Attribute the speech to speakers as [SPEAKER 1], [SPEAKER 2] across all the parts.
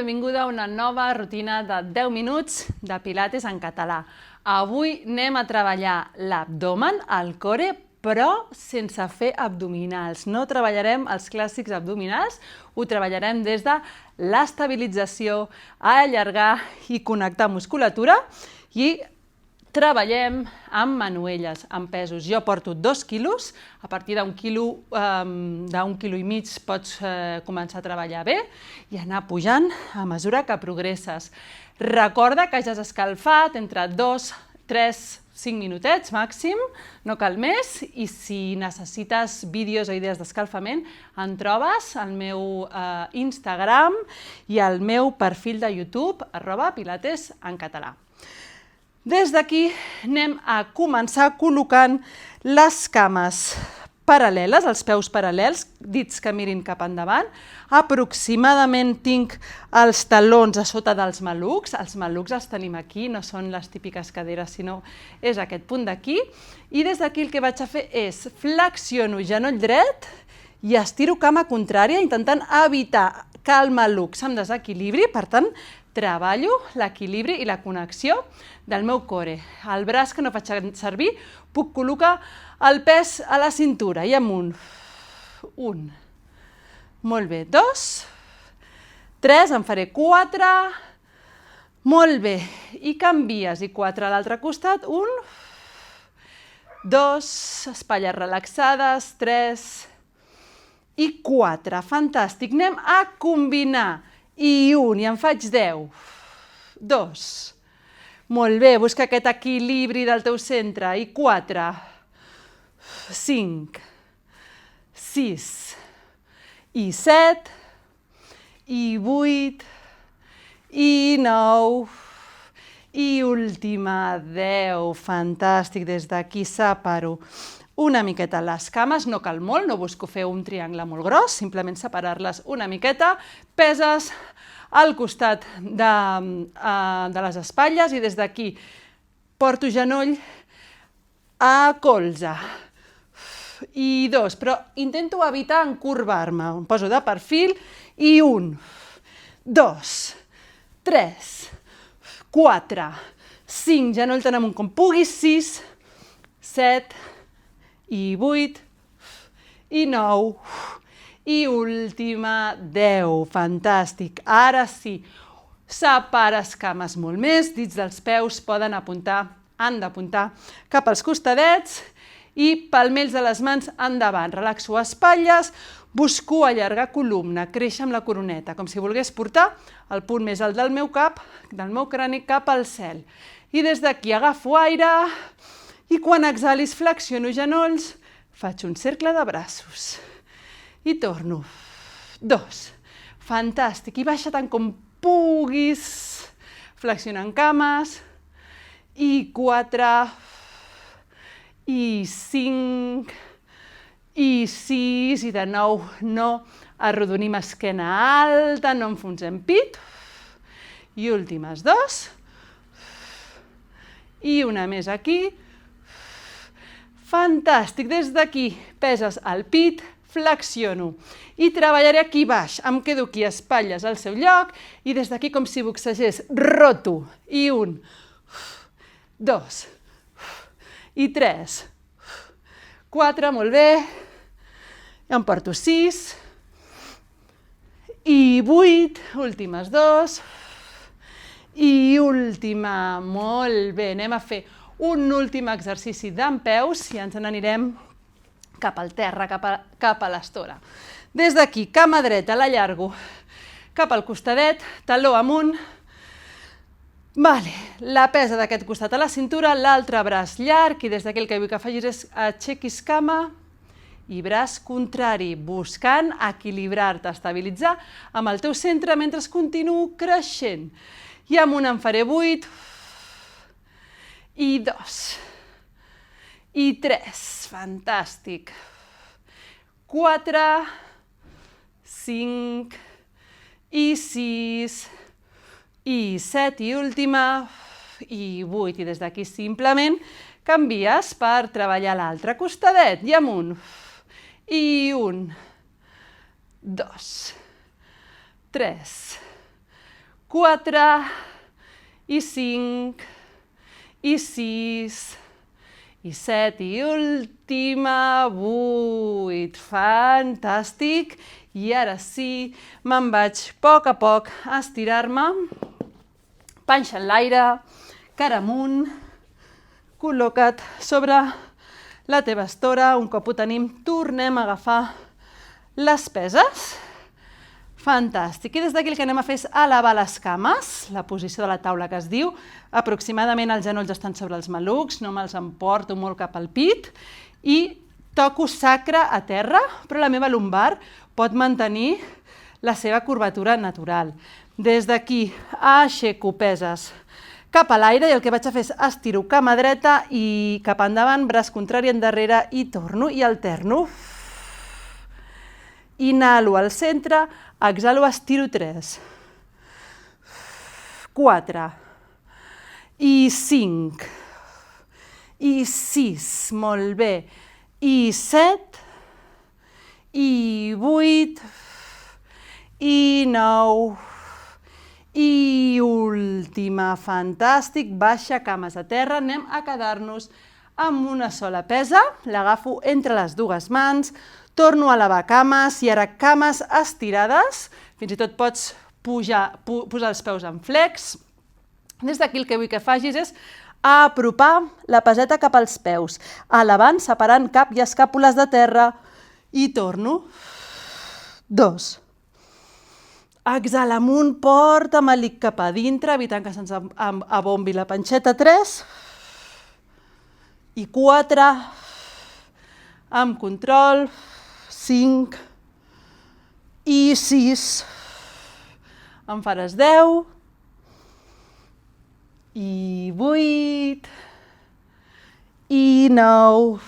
[SPEAKER 1] benvinguda a una nova rutina de 10 minuts de Pilates en català. Avui anem a treballar l'abdomen, el core, però sense fer abdominals. No treballarem els clàssics abdominals, ho treballarem des de l'estabilització, allargar i connectar musculatura i treballem amb manuelles, amb pesos. Jo porto 2 quilos, a partir d'un quilo i mig pots començar a treballar bé i anar pujant a mesura que progresses. Recorda que ja has escalfat entre 2, 3, 5 minutets màxim, no cal més, i si necessites vídeos o idees d'escalfament, en trobes al meu Instagram i al meu perfil de YouTube, @pilatesencatalà. Des d'aquí anem a començar col·locant les cames paral·leles, els peus paral·lels, dits que mirin cap endavant. Aproximadament tinc els talons a sota dels malucs. Els malucs els tenim aquí, no són les típiques caderes, sinó és aquest punt d'aquí. I des d'aquí el que vaig a fer és flexiono genoll dret i estiro cama contrària, intentant evitar que el maluc se'm desequilibri. Per tant, treballo l'equilibri i la connexió del meu core. El braç que no faig servir, puc col·locar el pes a la cintura i amunt. 1. Molt bé. 2. 3. En faré 4. Molt bé. I canvies. I 4 a l'altre costat. 1. 2. Espatlles relaxades. 3. I 4. Fantàstic. Anem a combinar. I 1. I en faig 10. 2. Molt bé. Busca aquest equilibri del teu centre. I 4. 5. 6. I 7. I 8. I 9. I última, 10. Fantàstic. Des d'aquí separo una miqueta les cames, no cal molt, no busco fer un triangle molt gros, simplement separar-les una miqueta, peses al costat de les espatlles i des d'aquí porto genoll a colze. I 2, però intento evitar encorbar-me. Em poso de perfil i 1, 2, 3, 4, 5, genoll tan amunt com puguis, 6, 7, i 8, i 9, i última, 10. Fantàstic. Ara sí, separes cames molt més, dits dels peus poden apuntar, han d'apuntar cap als costadets i palmells de les mans endavant. Relaxo espatlles, busco allargar columna, créixer amb la coroneta, com si volgués portar el punt més alt del meu cap, del meu crani, cap al cel. I des d'aquí agafo aire i quan exhalis flexiono genolls, faig un cercle de braços. I torno. 2. Fantàstic. I baixa tant com puguis, flexionant cames. I 4. I 5. I 6. I de nou no arrodonim esquena alta, no enfonsem pit. I últimes 2. I una més aquí. Fantàstic. Des d'aquí peses el pit, flexiono i treballaré aquí baix. Em quedo aquí, espatlles al seu lloc i des d'aquí com si boxegés, roto. I 1, 2, i 3, 4, molt bé. Em porto 6, i 8, últimes 2, i última, molt bé. Anem a fer un últim exercici dempeus i ens n'anirem cap al terra, cap a l'estora. Des d'aquí, cama dreta, l'allargo cap al costadet, taló amunt. La pesa d'aquest costat a la cintura, l'altre braç llarg i des d'aquí el que vull que facis és aixequis cama i braç contrari, buscant equilibrar-te, estabilitzar amb el teu centre mentre continuo creixent. I amunt en faré 8, i 2, i 3, fantàstic, 4, 5, i 6, i 7, i última, i 8. I des d'aquí simplement canvies per treballar l'altre costadet i amunt. I 1, 2, 3, 4, i 5, i 6, i 7, i última, 8. Fantàstic. I ara sí, me'n vaig a poc a estirar-me. Panxa en l'aire, cara amunt. Col·loca't sobre la teva estora. Un cop ho tenim, tornem a agafar les peses. Fantàstic. I des d'aquí el que anem a fer és elevar les cames, la posició de la taula que es diu. Aproximadament els genolls estan sobre els malucs, no me'ls emporto molt cap al pit. I toco sacre a terra, però la meva lumbar pot mantenir la seva curvatura natural. Des d'aquí aixeco peses cap a l'aire i el que vaig a fer és estiro cama dreta i cap endavant, braç contrari endarrere i torno i alterno. Inhalo al centre, exhalo, estiro 3, 4, i 5, i 6, molt bé, i 7, i 8, i 9, i última. Fantàstic. Baixa cames a terra. Anem a quedar-nos amb una sola pesa. L'agafo entre les dues mans, torno a elevar cames i ara cames estirades. Fins i tot pots posar els peus en flex. Des d'aquí el que vull que facis és apropar la peseta cap als peus, elevant, separant cap i escàpules de terra i torno. 2. Exhala amunt, porta melic cap a dintre, evitant que se'ns abombi la panxeta. 3. I 4. Amb control. 5. I 6. En faràs 10. I 8. I 9.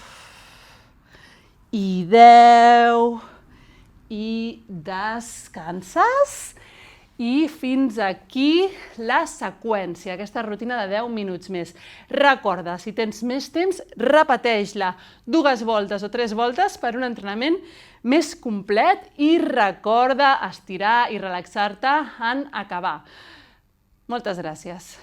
[SPEAKER 1] I 10. I descanses. I fins aquí la seqüència, aquesta rutina de 10 minuts més. Recorda, si tens més temps, repeteix-la 2 voltes o 3 voltes per un entrenament més complet i recorda estirar i relaxar-te en acabar. Moltes gràcies.